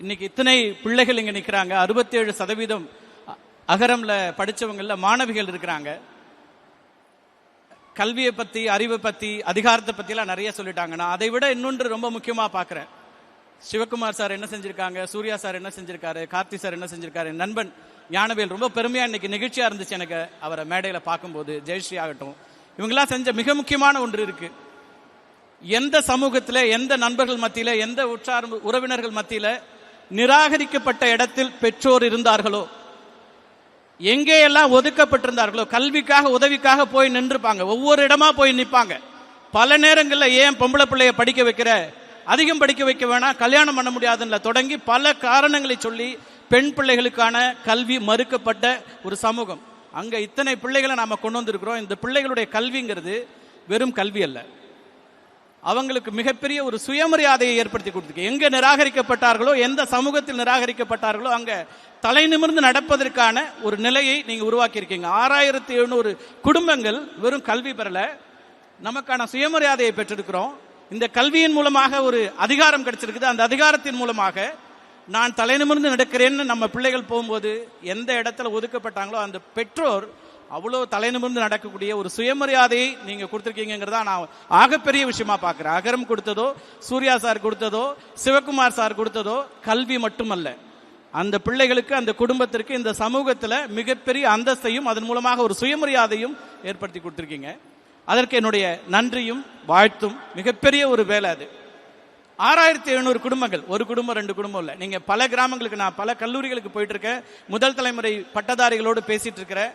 இன்னைக்கு இத்தனை பிள்ளைகள் இங்க நிக்கிறாங்க. 67% அகரம்ல படிச்சவங்கல்ல மாணவிகள் இருக்கிறாங்க. கல்வியை பத்தி, அறிவை பத்தி, அதிகாரத்தை பத்தி எல்லாம் நிறைய சொல்லிட்டாங்க. நான் அதை விட இன்னொன்று ரொம்ப முக்கியமா பாக்குறேன். சிவகுமார் சார் என்ன செஞ்சிருக்காங்க, சூர்யா சார் என்ன செஞ்சிருக்காரு, கார்த்தி சார் என்ன செஞ்சிருக்காரு, நண்பன் ஞானவேல் ரொம்ப பெருமையா இன்னைக்கு நிகழ்ச்சியா இருந்துச்சு எனக்கு அவரை மேடையில பார்க்கும்போது. ஜெயஸ்ரீ ஆகட்டும், இவங்கெல்லாம் செஞ்ச மிக முக்கியமான ஒன்று இருக்கு. எந்த சமூகத்தில, எந்த நண்பர்கள் மத்தியில, எந்த உற்றார் உறவினர்கள் மத்தியில நிராகரிக்கப்பட்ட இடத்தில் பெற்றோர் இருந்தார்களோ, எங்கே எல்லாம் ஒதுக்கப்பட்டிருந்தார்களோ, கல்விக்காக உதவிக்காக போய் நின்றுப்பாங்க. ஒவ்வொரு இடமா போய் நிற்பாங்க. பல நேரங்களில் ஏன் பொம்பளை பிள்ளைய படிக்க வைக்கிற, அதிகம் படிக்க வைக்க வேணாம், கல்யாணம் பண்ண முடியாதுன்னு தொடங்கி பல காரணங்களை சொல்லி பெண் பிள்ளைகளுக்கான கல்வி மறுக்கப்பட்ட ஒரு சமூகம். அங்க இத்தனை பிள்ளைகளை நாம கொண்டு வந்திருக்கிறோம். இந்த பிள்ளைகளுடைய கல்விங்கிறது வெறும் கல்வி அல்ல, அவங்களுக்கு மிகப்பெரிய ஒரு சுயமரியாதையை ஏற்படுத்தி கொடுத்துருக்கு. எங்க நிராகரிக்கப்பட்டார்களோ, எந்த சமூகத்தில் நிராகரிக்கப்பட்டார்களோ, அங்க தலை நிமிர்ந்து நடப்பதற்கான ஒரு நிலையை நீங்க உருவாக்கி இருக்கீங்க. 6700 குடும்பங்கள் வெறும் கல்வி பெறல, நமக்கான சுயமரியாதையை பெற்றிருக்கிறோம். இந்த கல்வியின் மூலமாக ஒரு அதிகாரம் கிடைச்சிருக்குது. அந்த அதிகாரத்தின் மூலமாக நான் தலை நிமிர்ந்து நடக்கிறேன்னு நம்ம பிள்ளைகள் போகும்போது எந்த இடத்துல ஒதுக்கப்பட்டாங்களோ அந்த பெற்றோர் அவ்வளோ தலை நிமிர்ந்து நடக்கக்கூடிய ஒரு சுயமரியாதையை நீங்க கொடுத்துருக்கீங்கிறதா நான் ஆகப்பெரிய விஷயமா பார்க்கிறேன். அகரம் கொடுத்ததோ, சூர்யா சார் கொடுத்ததோ, சிவகுமார் சார் கொடுத்ததோ கல்வி மட்டுமல்ல, அந்த பிள்ளைகளுக்கு, அந்த குடும்பத்திற்கு, இந்த சமூகத்தில் மிகப்பெரிய அந்தஸ்தையும் அதன் மூலமாக ஒரு சுயமரியாதையும் ஏற்படுத்தி கொடுத்துருக்கீங்க. அதற்கு என்னுடைய நன்றியும் வாழ்த்தும். மிகப்பெரிய ஒரு வேலை அது. 6700 குடும்பங்கள், ஒரு குடும்பம் 2 குடும்பம் இல்லை. நீங்க பல கிராமங்களுக்கு, நான் பல கல்லூரிகளுக்கு போயிட்டு இருக்கேன், முதல் தலைமுறை பட்டதாரிகளோடு பேசிட்டு இருக்கிறேன்.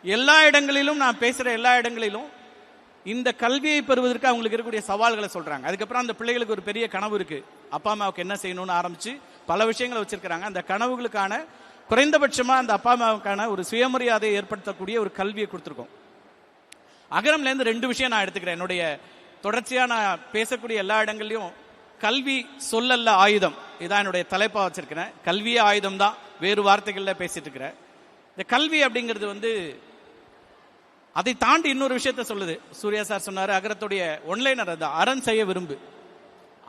எல்லா இடங்களிலும் நான் பேசுற எல்லா இடங்களிலும் இந்த கல்வியை பெறுவதற்கு அவங்களுக்கு இருக்கக்கூடிய சவால்களை சொல்றாங்க. அதுக்கப்புறம் அந்த பிள்ளைகளுக்கு ஒரு பெரிய கனவு இருக்கு, அப்பா அம்மாவுக்கு என்ன செய்யணும்னு ஆரம்பிச்சு பல விஷயங்களை வச்சிருக்கிறாங்க. அந்த கனவுகளுக்கான குறைந்தபட்சமா அந்த அப்பா அம்மாவுக்கான ஒரு சுயமரியாதையை ஏற்படுத்தக்கூடிய ஒரு கல்வியை கொடுத்துருக்கோம். அகரம்ல இருந்து 2 விஷயம் நான் எடுத்துக்கிறேன். என்னுடைய தொடர்ச்சியா நான் பேசக்கூடிய எல்லா இடங்கள்லயும் கல்வி சொல்லல்ல ஆயுதம், இதான் என்னுடைய தலைப்பா வச்சிருக்கிறேன். கல்வியே ஆயுதம் தான், வேறு வார்த்தைகள்ல பேசிட்டு இருக்கிறேன். இந்த கல்வி அப்படிங்கிறது அதை தாண்டி இன்னொரு விஷயத்த சொல்லுது. சூர்யா சார் சொன்னாரு, அகரத்துடைய ஒன்லைனர் அது அறம் செய்ய விரும்பு.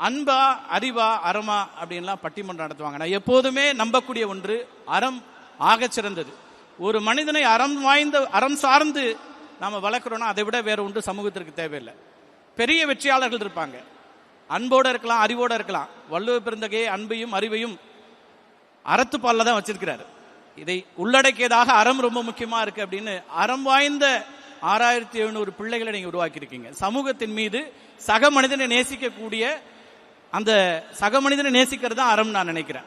அன்பா, அறிவா, அறமா அப்படின்லாம் பட்டிமன்றம் நடத்துவாங்க. நான் எப்போதுமே நம்பக்கூடிய ஒன்று, அறம் ஆக சிறந்தது. ஒரு மனிதனை அறம் சார்ந்து நாம வளர்க்கிறோம்னா அதை விட வேற ஒன்று சமூகத்திற்கு தேவையில்லை. பெரிய வெற்றியாளர்கள் இருப்பாங்க, அன்போட இருக்கலாம், அறிவோட இருக்கலாம். வள்ளுவர் பெருந்தகையே அன்பையும் அறிவையும் அறத்துப்பால்ல தான் வச்சிருக்கிறாரு. இதை உள்ளடக்கியதாக அறம் ரொம்ப முக்கியமா இருக்கு அப்படின்னு அறம் வாய்ந்த 6700 பிள்ளைகளை நீங்க உருவாக்கி இருக்கீங்க. சமூகத்தின் மீது சக மனிதனை நேசிக்கக்கூடிய, அந்த சக மனிதனை நேசிக்கிறது தான் அறம் நான் நினைக்கிறேன்.